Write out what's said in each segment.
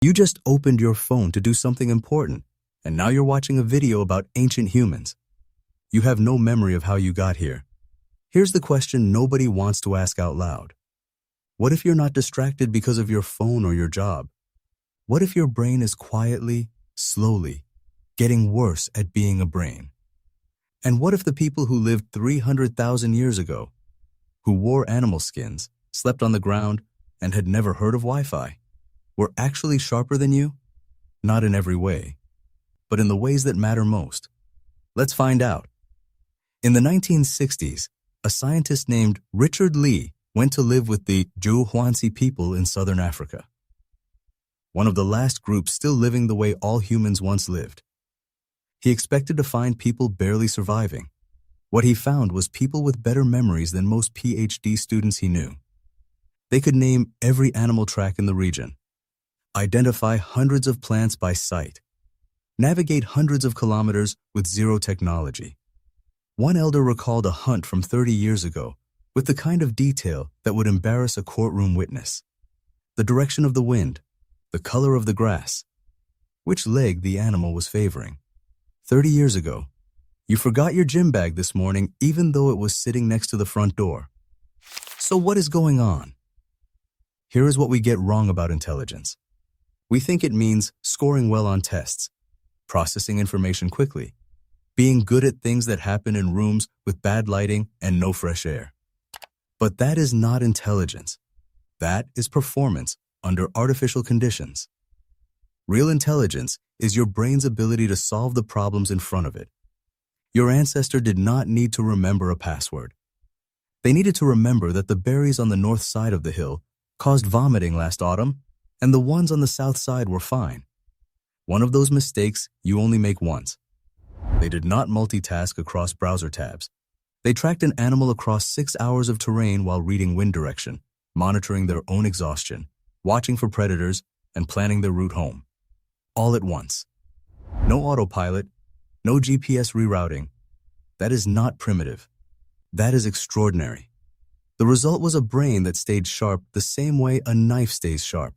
You just opened your phone to do something important, and now you're watching a video about ancient humans. You have no memory of how you got here. Here's the question nobody wants to ask out loud. What if you're not distracted because of your phone or your job? What if your brain is quietly, slowly, getting worse at being a brain? And what if the people who lived 300,000 years ago, who wore animal skins, slept on the ground, and had never heard of Wi-Fi, were actually sharper than you? Not in every way, but in the ways that matter most. Let's find out. In the 1960s, a scientist named Richard Lee went to live with the Juhuansi people in southern Africa, one of the last groups still living the way all humans once lived. He expected to find people barely surviving. What he found was people with better memories than most PhD students he knew. They could name every animal track in the region, identify hundreds of plants by sight, navigate hundreds of kilometers with zero technology. One elder recalled a hunt from 30 years ago with the kind of detail that would embarrass a courtroom witness. The direction of the wind, the color of the grass, which leg the animal was favoring. 30 years ago, you forgot your gym bag this morning even though it was sitting next to the front door. So what is going on? Here is what we get wrong about intelligence. We think it means scoring well on tests, processing information quickly, being good at things that happen in rooms with bad lighting and no fresh air. But that is not intelligence. That is performance under artificial conditions. Real intelligence is your brain's ability to solve the problems in front of it. Your ancestor did not need to remember a password. They needed to remember that the berries on the north side of the hill caused vomiting last autumn, and the ones on the south side were fine. One of those mistakes you only make once. They did not multitask across browser tabs. They tracked an animal across 6 hours of terrain while reading wind direction, monitoring their own exhaustion, watching for predators, and planning their route home. All at once. No autopilot, no GPS rerouting. That is not primitive. That is extraordinary. The result was a brain that stayed sharp the same way a knife stays sharp,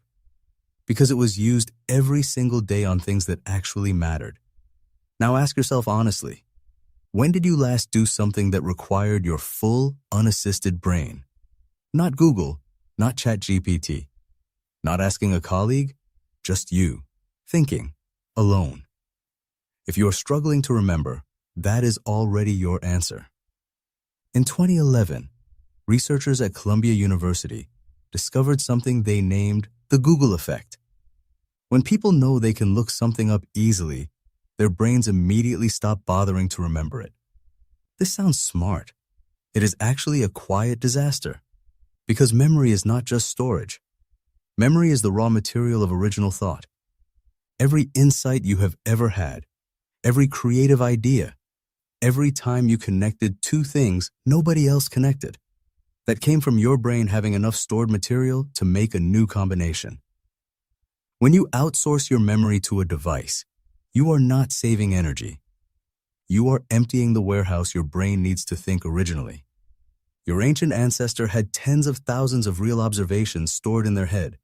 because it was used every single day on things that actually mattered. Now ask yourself honestly, when did you last do something that required your full, unassisted brain? Not Google, not ChatGPT, not asking a colleague, just you, thinking, alone. If you are struggling to remember, that is already your answer. In 2011, researchers at Columbia University discovered something they named the Google effect. When people know they can look something up easily, their brains immediately stop bothering to remember it. This sounds smart. It is actually a quiet disaster, because memory is not just storage. Memory is the raw material of original thought. Every insight you have ever had, every creative idea, every time you connected two things nobody else connected, that came from your brain having enough stored material to make a new combination. When you outsource your memory to a device, you are not saving energy. You are emptying the warehouse your brain needs to think originally. Your ancient ancestor had tens of thousands of real observations stored in their head.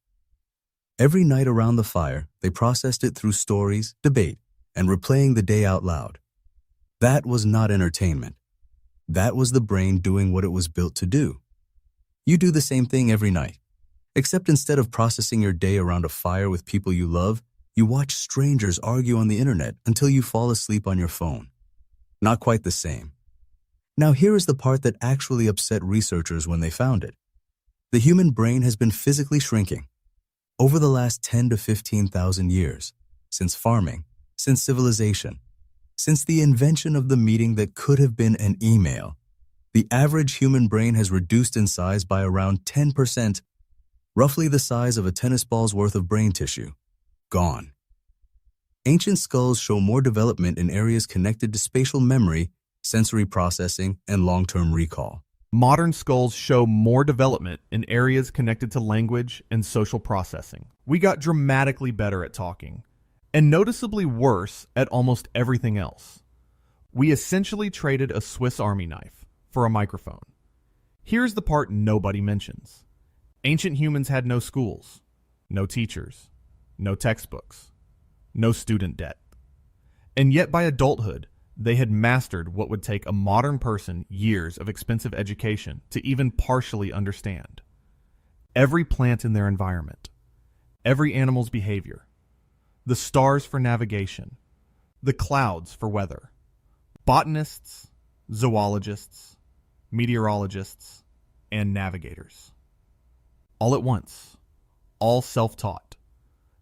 Every night around the fire, they processed it through stories, debate, and replaying the day out loud. That was not entertainment. That was the brain doing what it was built to do. You do the same thing every night, except instead of processing your day around a fire with people you love, you watch strangers argue on the internet until you fall asleep on your phone. Not quite the same. Now here is the part that actually upset researchers when they found it. The human brain has been physically shrinking. Over the last 10 to 15,000 years, since farming, since civilization, since the invention of the meeting that could have been an email, the average human brain has reduced in size by around 10%, roughly the size of a tennis ball's worth of brain tissue. Gone. Ancient skulls show more development in areas connected to spatial memory, sensory processing, and long-term recall. Modern skulls show more development in areas connected to language and social processing. We got dramatically better at talking, and noticeably worse at almost everything else. We essentially traded a Swiss Army knife for a microphone. Here's the part nobody mentions. Ancient humans had no schools, no teachers, no textbooks, no student debt. And yet by adulthood, they had mastered what would take a modern person years of expensive education to even partially understand. Every plant in their environment, every animal's behavior, the stars for navigation, the clouds for weather, botanists, zoologists, meteorologists, and navigators. All at once, all self-taught,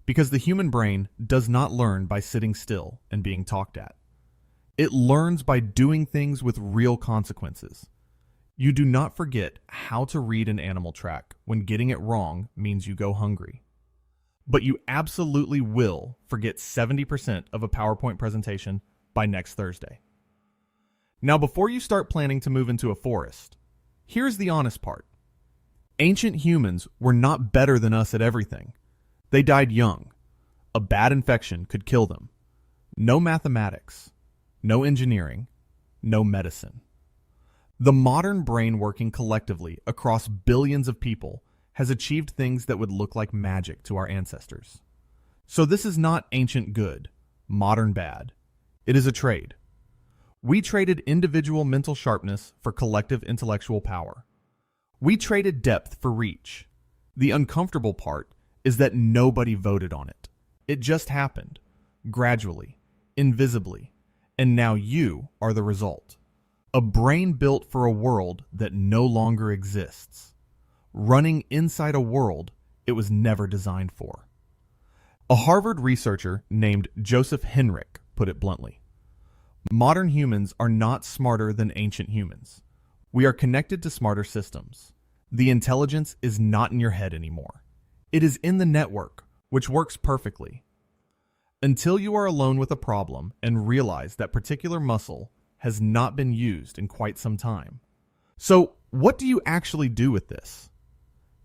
because the human brain does not learn by sitting still and being talked at. It learns by doing things with real consequences. You do not forget how to read an animal track when getting it wrong means you go hungry. But you absolutely will forget 70% of a PowerPoint presentation by next Thursday. Now, before you start planning to move into a forest, here's the honest part. Ancient humans were not better than us at everything. They died young. A bad infection could kill them. No mathematics, no engineering, no medicine. The modern brain working collectively across billions of people has achieved things that would look like magic to our ancestors. So this is not ancient good, modern bad. It is a trade. We traded individual mental sharpness for collective intellectual power. We traded depth for reach. The uncomfortable part is that nobody voted on it. It just happened, gradually, invisibly, and now you are the result. A brain built for a world that no longer exists, running inside a world it was never designed for. A Harvard researcher named Joseph Henrich put it bluntly. Modern humans are not smarter than ancient humans. We are connected to smarter systems. The intelligence is not in your head anymore. It is in the network, which works perfectly. Until you are alone with a problem and realize that particular muscle has not been used in quite some time. So, what do you actually do with this?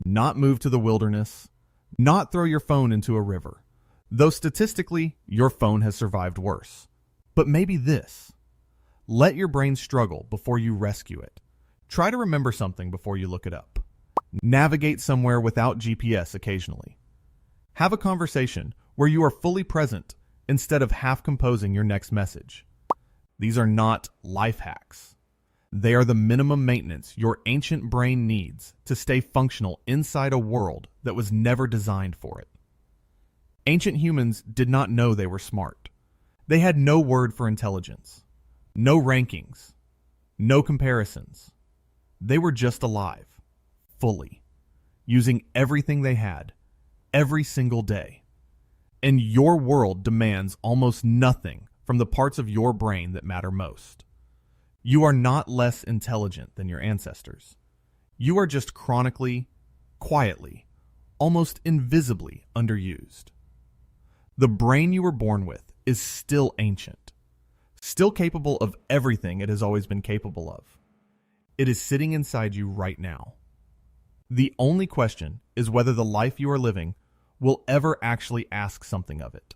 Not move to the wilderness, not throw your phone into a river, though statistically, your phone has survived worse. But maybe this. Let your brain struggle before you rescue it. Try to remember something before you look it up. Navigate somewhere without GPS occasionally. Have a conversation where you are fully present instead of half composing your next message. These are not life hacks. They are the minimum maintenance your ancient brain needs to stay functional inside a world that was never designed for it. Ancient humans did not know they were smart. They had no word for intelligence, no rankings, no comparisons. They were just alive, fully, using everything they had, every single day. And your world demands almost nothing from the parts of your brain that matter most. You are not less intelligent than your ancestors. You are just chronically, quietly, almost invisibly underused. The brain you were born with is still ancient, still capable of everything it has always been capable of. It is sitting inside you right now. The only question is whether the life you are living will ever actually ask something of it.